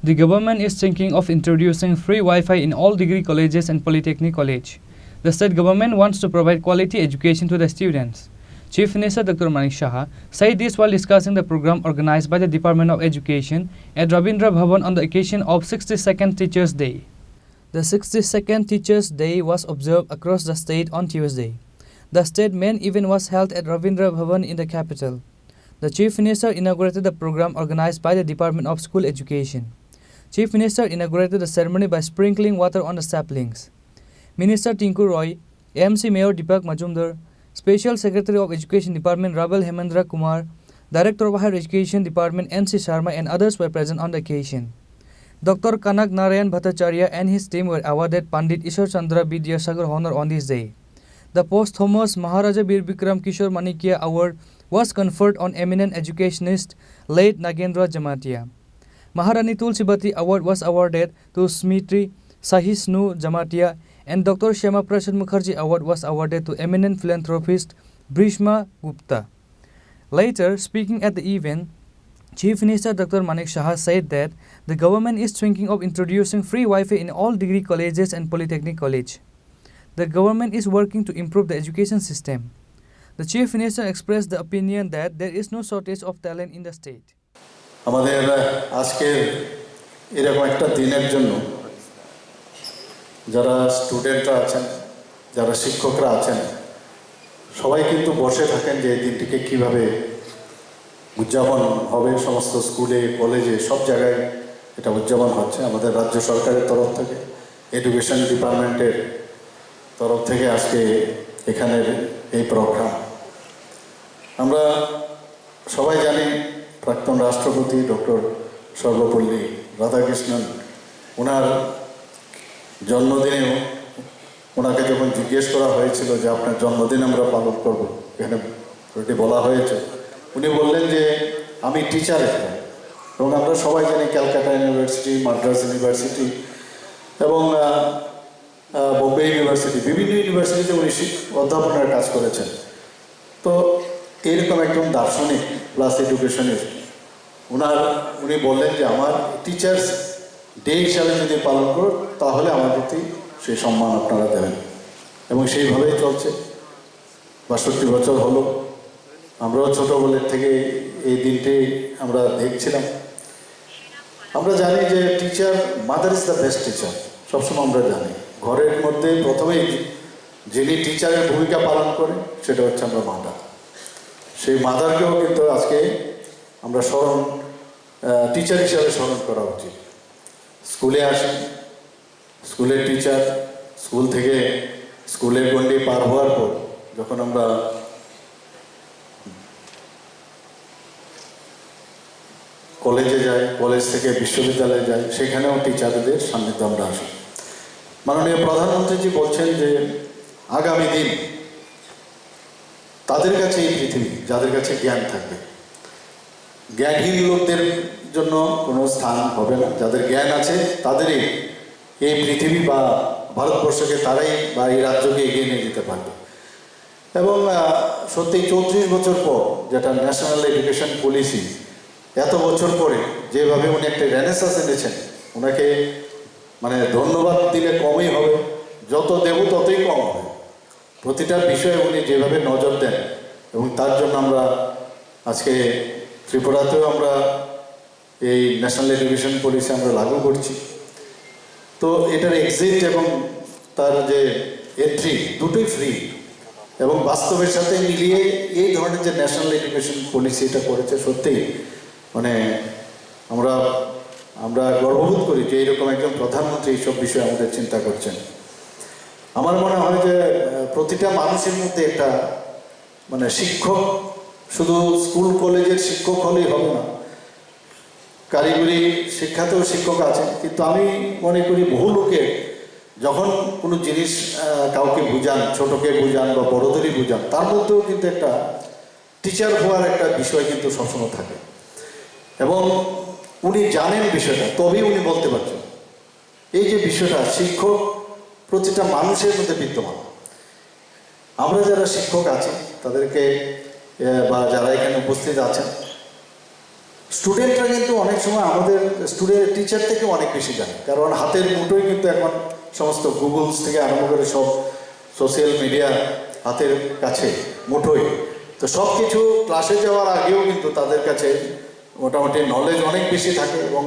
The government is thinking of introducing free Wi-Fi in all degree colleges and polytechnic college. The state government wants to provide quality education to the students. Chief Minister Dr. Manik Shah said this while discussing the program organized by the Department of Education at Rabindra Bhavan on the occasion of 62nd Teachers' Day. The 62nd Teachers' Day was observed across the state on Tuesday. The state main event was held at Rabindra Bhavan in the capital. The Chief Minister inaugurated the program organized by the Department of School Education. Chief Minister inaugurated the ceremony by sprinkling water on the saplings. Minister Tinku Roy, AMC Mayor Deepak Majumdar, Special Secretary of Education Department Rabal Hemendra Kumar, Director of Higher Education Department NC Sharma and others were present on the occasion. Dr. Kanak Narayan Bhattacharya and his team were awarded Pandit Ishwar Chandra Vidyasagar Honor on this day. The posthumous Maharaja Bir Bikram Kishore Manikya Award was conferred on eminent educationist late Nagendra Jamatia. Maharani Tulsibati Award was awarded to Smriti Sahisnu Jamatia and Dr. Shyama Prasad Mukherjee Award was awarded to eminent philanthropist Bhishma Gupta. Later, speaking at the event, Chief Minister Dr. Manik Shah said that the government is thinking of introducing free Wi-Fi in all degree colleges and polytechnic college. The government is working to improve the education system. The Chief Minister expressed the opinion that there is no shortage of talent in the state. আমাদের আজকের এরকম একটা দিনের জন্য যারা স্টুডেন্টরা আছেন, যারা শিক্ষকরা আছেন, সবাই কিন্তু বসে থাকেন যে এই দিনটিকে কীভাবে উদযাপন হবে। সমস্ত স্কুলে, কলেজে, সব জায়গায় এটা উদযাপন হচ্ছে। আমাদের রাজ্য সরকারের তরফ থেকে, এডুকেশন ডিপার্টমেন্টের তরফ থেকে আজকে এখানের এই প্রোগ্রাম। আমরা সবাই জানি প্রাক্তন রাষ্ট্রপতি ডক্টর সর্বপল্লী রাধাকৃষ্ণন, ওনার জন্মদিনেও ওনাকে যখন জিজ্ঞেস করা হয়েছিল যে আপনার জন্মদিন আমরা পালন করব, এখানে ওটি বলা হয়েছে, উনি বললেন যে আমি টিচার একটা। এবং আমরা সবাই জানি ক্যালকাটা ইউনিভার্সিটি, মাদ্রাস ইউনিভার্সিটি এবং বোম্বে ইউনিভার্সিটি, বিভিন্ন ইউনিভার্সিটিতে উনি অধ্যাপনার কাজ করেছেন। তো এইরকম একজন দার্শনিক প্লাস এডুকেশনিস্ট, উনি বললেন যে আমার টিচার্স ডে হিসাবে যদি পালন করো তাহলে আমার প্রতি সেই সম্মান আপনারা দেবেন। এবং সেইভাবেই চলছে। ৬২ বছর হলো, আমরাও ছোটোবেলার থেকে এই দিনটি আমরা দেখছিলাম। আমরা জানি যে teacher, mother is the best teacher, সবসময় আমরা জানি। ঘরের মধ্যে প্রথমেই যিনি টিচারের ভূমিকা পালন করে সেটা হচ্ছে আমরা মাদার। সেই মাদারকেও কিন্তু আজকে আমরা টিচার হিসাবে স্মরণ করা উচিত। স্কুলে আসি, স্কুলের টিচার, স্কুল থেকে স্কুলের গণ্ডি পার হওয়ার পর যখন আমরা কলেজে যাই, কলেজ থেকে বিশ্ববিদ্যালয়ে যাই, সেখানেও টিচারদের সান্নিধ্য আমরা আসি। মাননীয় প্রধানমন্ত্রীজি বলছেন যে আগামী দিন তাদের কাছে এই পৃথিবী, যাদের কাছে জ্ঞান থাকবে। জ্ঞানহীন লোকদের জন্য কোনো স্থান হবে না। যাদের জ্ঞান আছে তাদেরই এই পৃথিবী বা ভারতবর্ষকে, তারাই বা এই রাজ্যকে এগিয়ে নিয়ে যেতে পারবে। এবং সত্যি ৩৪ বছর পর যেটা ন্যাশনাল এডুকেশন পলিসি, এত বছর পরে যেভাবে উনি একটা রেনেসাঁস এনেছেন, ওনাকে মানে ধন্যবাদ দিলে কমই হবে, যত দেব ততই কম হবে। প্রতিটা বিষয়ে উনি যেভাবে নজর দেন, এবং তার জন্য আমরা আজকে ত্রিপুরাতেও আমরা এই ন্যাশনাল এডুকেশন পলিসি আমরা লাগু করছি। তো এটার এক্সিট এবং তার যে এন্ট্রি দুটোই ফ্রি, এবং বাস্তবের সাথে মিলিয়ে এই ধরনের যে ন্যাশনাল এডুকেশন পলিসি এটা করেছে, সত্যিই মানে আমরা গর্ববোধ করি যে এইরকম একজন প্রধানমন্ত্রী এইসব বিষয়ে আমাদের চিন্তা করছেন। আমার মনে হয় যে প্রতিটা মানুষের মধ্যে একটা মানে শিক্ষক, শুধু স্কুল কলেজের শিক্ষক হলেই হবে না, কারিগরি শিক্ষাতেও শিক্ষক আছেন। কিন্তু আমি মনে করি বহু লোকের যখন কোনো জিনিস কাউকে বুঝান, ছোটকে বুঝান বা বড়দেরই বুঝান, তার মধ্যেও কিন্তু একটা টিচার হওয়ার একটা বিষয় কিন্তু সবসময় থাকে। এবং উনি জানেন বিষয়টা, তবেই উনি বলতে পারছেন। এই যে বিষয়টা শিক্ষক প্রতিটা মানুষের মধ্যে বিদ্যমান। আমরা যারা শিক্ষক আছি তাদেরকে বা যারা এখানে উপস্থিত আছেন স্টুডেন্টরা কিন্তু অনেক সময় আমাদের টিচার থেকে অনেক বেশি জানে, কারণ হাতের মুঠোয় কিন্তু এখন সমস্ত গুগলস থেকে আরম্ভ করে সব সোশ্যাল মিডিয়া হাতের কাছে মুঠোয়। তো সব কিছু ক্লাসে যাওয়ার আগেও কিন্তু তাদের কাছে মোটামুটি নলেজ অনেক বেশি থাকে, এবং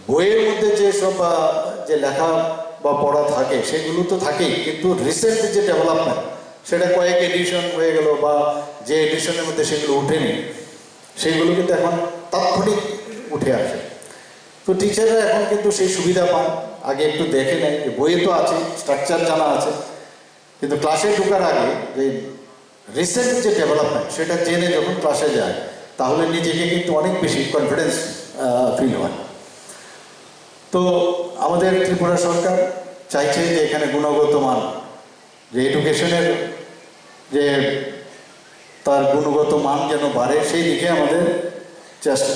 বইয়ের মধ্যে যে সব যে লেখা বা পড়া থাকে সেগুলো তো থাকেই, কিন্তু রিসেন্ট যে ডেভেলপমেন্ট সেটা কয়েক এডিশন হয়ে গেল বা যে এডিশনের মধ্যে সেগুলো উঠেনি সেইগুলো কিন্তু এখন তাৎক্ষণিক উঠে আসে। তো টিচাররা এখন কিন্তু সেই সুবিধা পান, আগে একটু দেখে নেয় যে বইয়ে তো আছে, স্ট্রাকচার জানা আছে, কিন্তু ক্লাসে ঢোকার আগে যে রিসেন্ট যে ডেভেলপমেন্ট সেটা জেনে যখন ক্লাসে যায় তাহলে নিজেকে কিন্তু অনেক বেশি কনফিডেন্স ফিল হয়। তো আমাদের ত্রিপুরা সরকার চাইছে যে এখানে গুণগত মান, যে এডুকেশনের যে তার গুণগত মান যেন বাড়ে, সেই দিকে আমাদের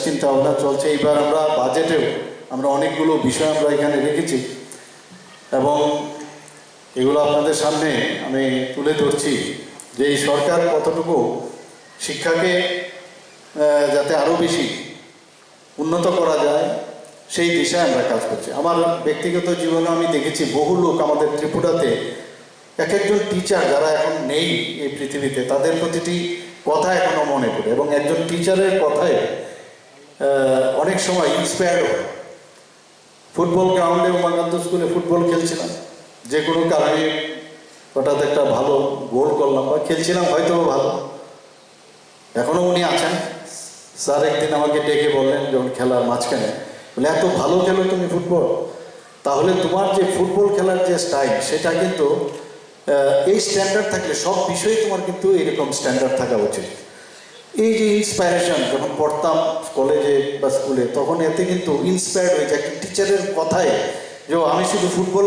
চিন্তা ভাবনা চলছে। এইবার আমরা বাজেটেও আমরা অনেকগুলো বিষয় আমরা এখানে রেখেছি, এবং এগুলো আপনাদের সামনে আমি তুলে ধরছি যে এই সরকার কতটুকু শিক্ষাকে যাতে আরও বেশি উন্নত করা যায় সেই দিশায় আমরা কাজ করছি। আমার ব্যক্তিগত জীবনে আমি দেখেছি বহু লোক আমাদের ত্রিপুরাতে এক একজন টিচার যারা এখন নেই এই পৃথিবীতে, তাদের প্রতিটি কথা এখনও মনে পড়ে, এবং একজন টিচারের কথায় অনেক সময় ইন্সপায়ার্ড হয়। ফুটবল গ্রাউন্ডে উমাকান্ত স্কুলে ফুটবল খেলছিলাম, যে কোনো কারণে হঠাৎ একটা ভালো গোল করলাম বা খেলছিলাম হয়তো ভালো, এখনও উনি আছেন। স্যার একদিন আমাকে ডেকে বললেন যখন খেলার মাঝখানে, বলে এত ভালো খেলো তুমি ফুটবল, তাহলে তোমার যে ফুটবল খেলার যে স্টাইল সেটা কিন্তু এই স্ট্যান্ডার্ড থাকলে সব বিষয়ে তোমার কিন্তু এরকম স্ট্যান্ডার্ড থাকা উচিত। এই যে ইন্সপায়ারেশন যখন পড়তাম কলেজে বা স্কুলে, তখন এতে কিন্তু ইন্সপায়ার্ড হয়েছে একটা টিচারের কথায়, যে আমি শুধু ফুটবল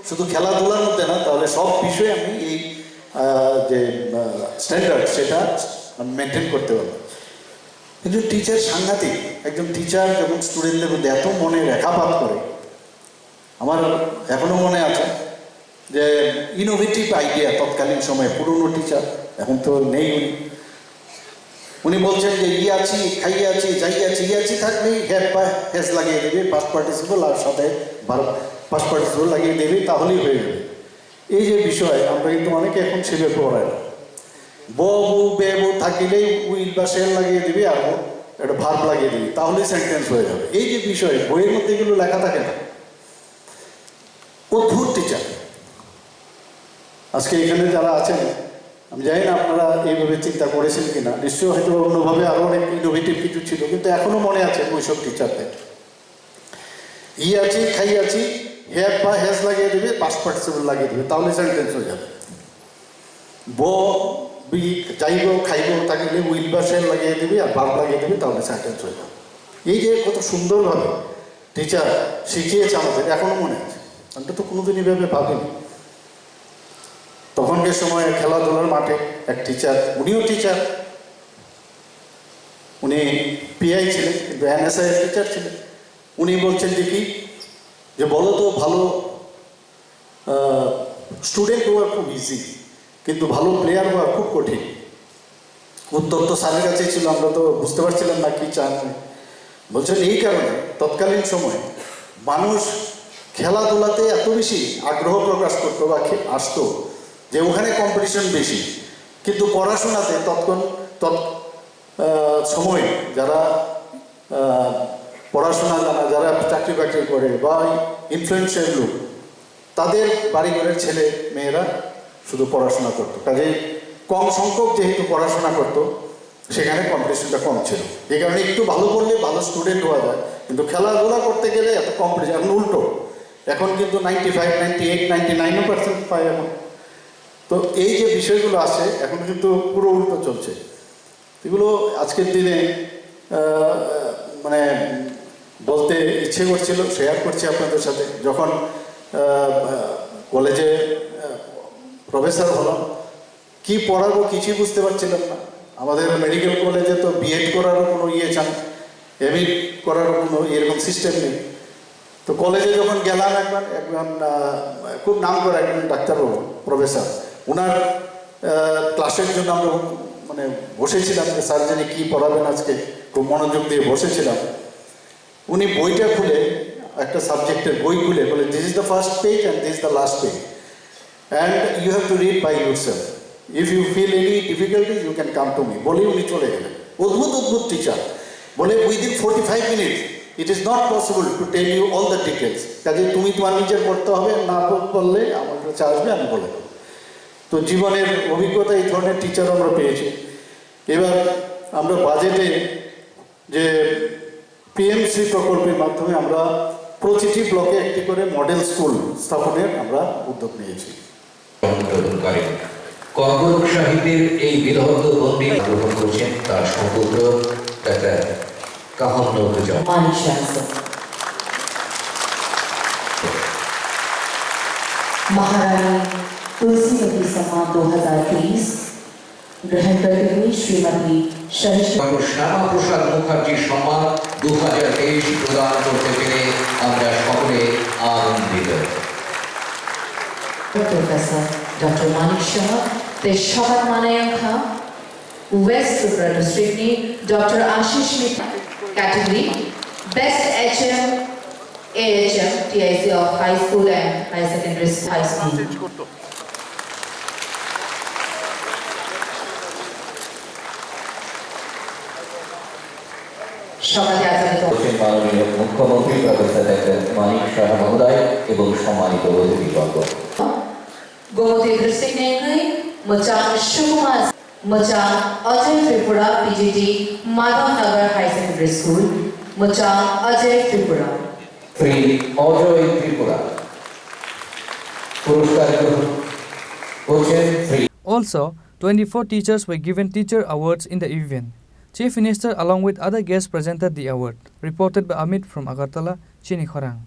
শুধু খেলাধুলার মধ্যে না, তাহলে সব বিষয়ে আমি এই যে স্ট্যান্ডার্ড সেটা আমি মেনটেন করতে পারবো। একজন টিচার সাংঘাতিক, একজন টিচার যখন স্টুডেন্টদের মধ্যে এত মনে রেখাপাত করে, আমার এখনো মনে আছে যে ইনোভেটিভ আইডিয়া তৎকালীন সময়ে পুরনো টিচার, এখন তো নেই উনি বলছেন যে আছি খাইয়াছি যাইয়াছি ইয়াছি থাকলেই হ্যাপ বা হ্যাজ লাগিয়ে দেবে, পাস্ট পার্টিসিপল আর সাথে পাস্ট পার্টিসিপল লাগিয়ে দেবে, তাহলেই হয়ে যাবে। এই যে বিষয় আমরা কিন্তু অনেকে এখন সেভাবে পড়াই না, বু বে বু থাকিলেই উইল বা শেল লাগিয়ে দিবি আর একটা ভার্ব লাগিয়ে দিবি, তাহলেই সেন্টেন্স হয়ে যাবে। এই যে বিষয় বইয়ের মধ্যে এগুলো লেখা থাকে না। অদ্ভুত টিচার আজকে এখানে যারা আছেন, আমি জানি না আপনারা এইভাবে চিন্তা করেছেন কিনা, নিশ্চয়ই হয়তো অন্যভাবে আরও অনেক ইনোভেটিভ কিছু ছিল, কিন্তু এখনো মনে আছে ওইসব টিচারদের। আছি খাইয়াছি হ্যাভ বা হ্যাজ লাগিয়ে দেবে, পাস্ট পার্টিসিপল লাগিয়ে দেবে, তাহলে সেন্টেন্স হয়ে যাবে। বি যাইব খাইব থাকলে উইল বা শেল লাগিয়ে দেবে আর ভার্ব লাগিয়ে দেবে, তাহলে সেন্টেন্স হয়ে যাবে। এই যে কত সুন্দরভাবে টিচার শিখিয়েছে আমাদের, এখনো মনে আছে। আমরা তো কোনোদিন এইভাবে ভাবিনি। তখনকার সময় খেলাধুলার মাঠে এক টিচার, উনিও টিচার, উনি পিআই ছিলেন কিন্তু এনএসআই টিচার ছিলেন। উনি বলছেন যে কি, যে বলো তো ভালো স্টুডেন্ট হওয়া খুব ইজি, কিন্তু ভালো প্লেয়ার হওয়া খুব কঠিন। উত্তর তো স্যারের কাছেই ছিল, আমরা তো বুঝতে পারছিলাম না কি চান। বলছেন এই কারণে তৎকালীন সময় মানুষ খেলাধুলাতে এত বেশি আগ্রহ প্রকাশ করতো বা আসতো যে ওখানে কম্পিটিশন বেশি, কিন্তু পড়াশোনাতে সময় যারা পড়াশোনা জানা, যারা চাকরি বাকরি করে বা ইনফ্লুয়েন্সিয়াল লোক, তাদের বাড়িঘরের ছেলে মেয়েরা শুধু পড়াশোনা করতো। কাজে কম সংখ্যক যেহেতু পড়াশোনা করতো, সেখানে কম্পিটিশনটা কম ছিল। এই কারণে একটু ভালো পড়লে ভালো স্টুডেন্ট হওয়া যায়, কিন্তু খেলাধুলা করতে গেলে এত কম্পিটিশন। এখন উল্টো, এখন কিন্তু 95, 98, 99% পায় এখন। তো এই যে বিষয়গুলো আছে এখন কিন্তু পুরো উল্টো চলছে। এগুলো আজকের দিনে মানে বলতে ইচ্ছে করছিল, শেয়ার করছি আপনাদের সাথে। যখন কলেজে প্রফেসর হলাম, কি পড়াবো কিছুই বুঝতে পারছিলাম না। আমাদের মেডিকেল কলেজে তো বিএড করারও কোনো চান, এমএ করারও কোনো এরকম সিস্টেম নেই। তো কলেজে যখন গেলাম, একজন খুব নাম করা একজন ডাক্তারবাবু প্রফেসর, ওনার ক্লাসের জন্য আমরা মানে বসেছিলাম যে স্যার জানি কী পড়াবেন আজকে, খুব মনোযোগ দিয়ে বসেছিলাম, উনি বইটা খুলে একটা সাবজেক্টের বই খুলে বলে this is the first page and this is the last page and you have to read by yourself, if you feel any difficulty you can come to me, বলেই উনি চলে গেলেন। অদ্ভুত অদ্ভুত টিচার, বলে within 45 minutes it is not possible to tell you all the details, কাজে তুমি তোমার নিজের করতে হবে, না বললে আমার কাছে আসবে, আমি বলে দেবো। তো জীবনের অভিজ্ঞতা এই ধরনের টিচার আমরা পেয়েছি। এবার আমরা বাজেটে যে পিএমসি প্রকল্পের মাধ্যমে আমরা প্রতিটি ব্লকে একটি করে মডেল স্কুল স্থাপনের আমরা উদ্যোগ নিয়েছি। কর্মোৎসাহীদের এই বিদগ্ধ বন্দী গ্রহণ করছেন তার সম্পুত্র ডাক্তার কাহন महारानी तुलसीवती सम्मान 2023 ग्रहण करते हुए श्रीमती শ্যামা প্রসাদ মুখার্জি সম্মান 2023 প্রদান করতে পেরে আমরা সকলে আনন্দিত। प्रोफेसर डॉक्टर मानिक शाह ते शपथ मानयंखा वेस्ट त्रिपुरा डिस्ट्रिक्ट ने doctor Ashish Mitra category best HM AHM TIC of high school and higher secondary high school মাননীয় মুখ্যমন্ত্রী প্রফেসর ডাক্তার মানিক শাহ মহোদয় এবং সম্মানিত অতিথিবর্গ। गोमती डिस्ट्रिक्ट ने गई मचान शुकुमार मचान Ajay Tripura PGT Madhav Nagar high secondary school मचान अजय त्रिपुरा श्री अजय त्रिपुरा पुरस्कार করছেন Shri. Also, 24 teachers were given teacher awards in the event. Chief Minister along with other guests presented the award. Reported by Amit from Agartala, Chini, Khorang.